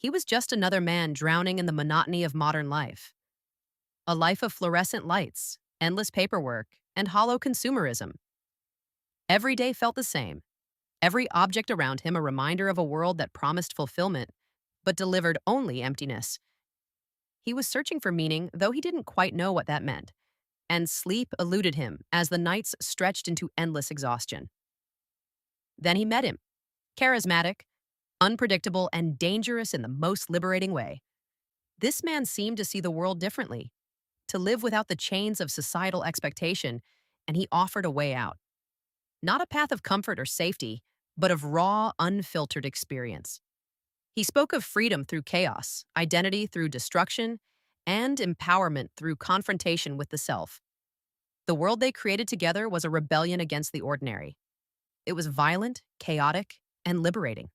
He was just another man drowning in the monotony of modern life. A life of fluorescent lights, endless paperwork, and hollow consumerism. Every day felt the same. Every object around him a reminder of a world that promised fulfillment, but delivered only emptiness. He was searching for meaning, though he didn't quite know what that meant, and sleep eluded him as the nights stretched into endless exhaustion. Then he met him, charismatic, unpredictable, and dangerous in the most liberating way. This man seemed to see the world differently, to live without the chains of societal expectation, and he offered a way out. Not a path of comfort or safety, but of raw, unfiltered experience. He spoke of freedom through chaos, identity through destruction, and empowerment through confrontation with the self. The world they created together was a rebellion against the ordinary. It was violent, chaotic, and liberating.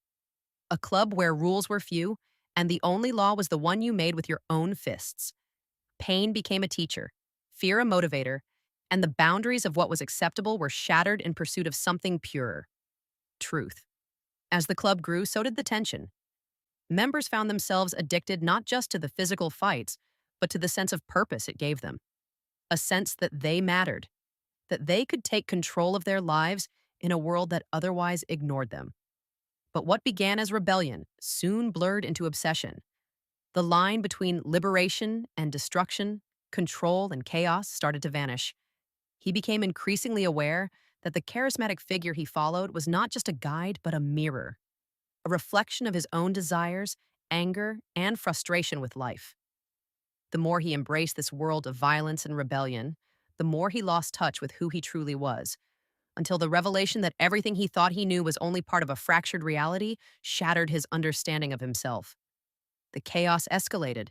A club where rules were few, and the only law was the one you made with your own fists. Pain became a teacher, fear a motivator, and the boundaries of what was acceptable were shattered in pursuit of something purer: truth. As the club grew, so did the tension. Members found themselves addicted not just to the physical fights, but to the sense of purpose it gave them. A sense that they mattered, that they could take control of their lives in a world that otherwise ignored them. But what began as rebellion soon blurred into obsession. The line between liberation and destruction, control and chaos started to vanish. He became increasingly aware that the charismatic figure he followed was not just a guide, but a mirror, a reflection of his own desires, anger, and frustration with life. The more he embraced this world of violence and rebellion, the more he lost touch with who he truly was, until the revelation that everything he thought he knew was only part of a fractured reality shattered his understanding of himself. The chaos escalated.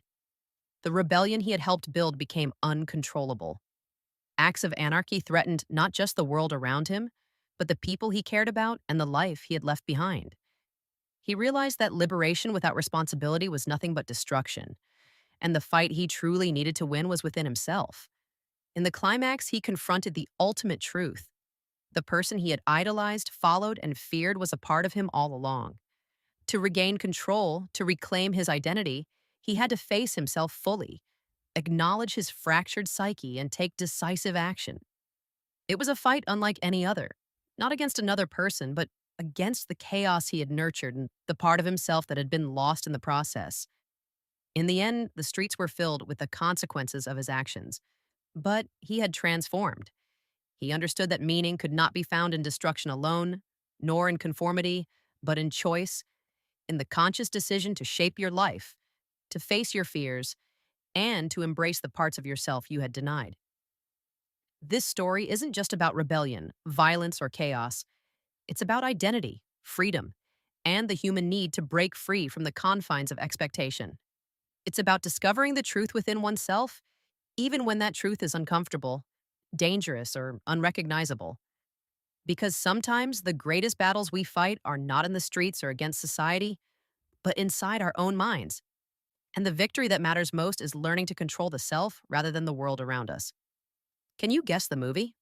The rebellion he had helped build became uncontrollable. Acts of anarchy threatened not just the world around him, but the people he cared about and the life he had left behind. He realized that liberation without responsibility was nothing but destruction, and the fight he truly needed to win was within himself. In the climax, he confronted the ultimate truth. The person he had idolized, followed, and feared was a part of him all along. To regain control, to reclaim his identity, he had to face himself fully, acknowledge his fractured psyche, and take decisive action. It was a fight unlike any other, not against another person, but against the chaos he had nurtured and the part of himself that had been lost in the process. In the end, the streets were filled with the consequences of his actions, but he had transformed. He understood that meaning could not be found in destruction alone, nor in conformity, but in choice, in the conscious decision to shape your life, to face your fears, and to embrace the parts of yourself you had denied. This story isn't just about rebellion, violence, or chaos. It's about identity, freedom, and the human need to break free from the confines of expectation. It's about discovering the truth within oneself, even when that truth is uncomfortable, dangerous, or unrecognizable. Because sometimes the greatest battles we fight are not in the streets or against society, but inside our own minds. And the victory that matters most is learning to control the self rather than the world around us. Can you guess the movie?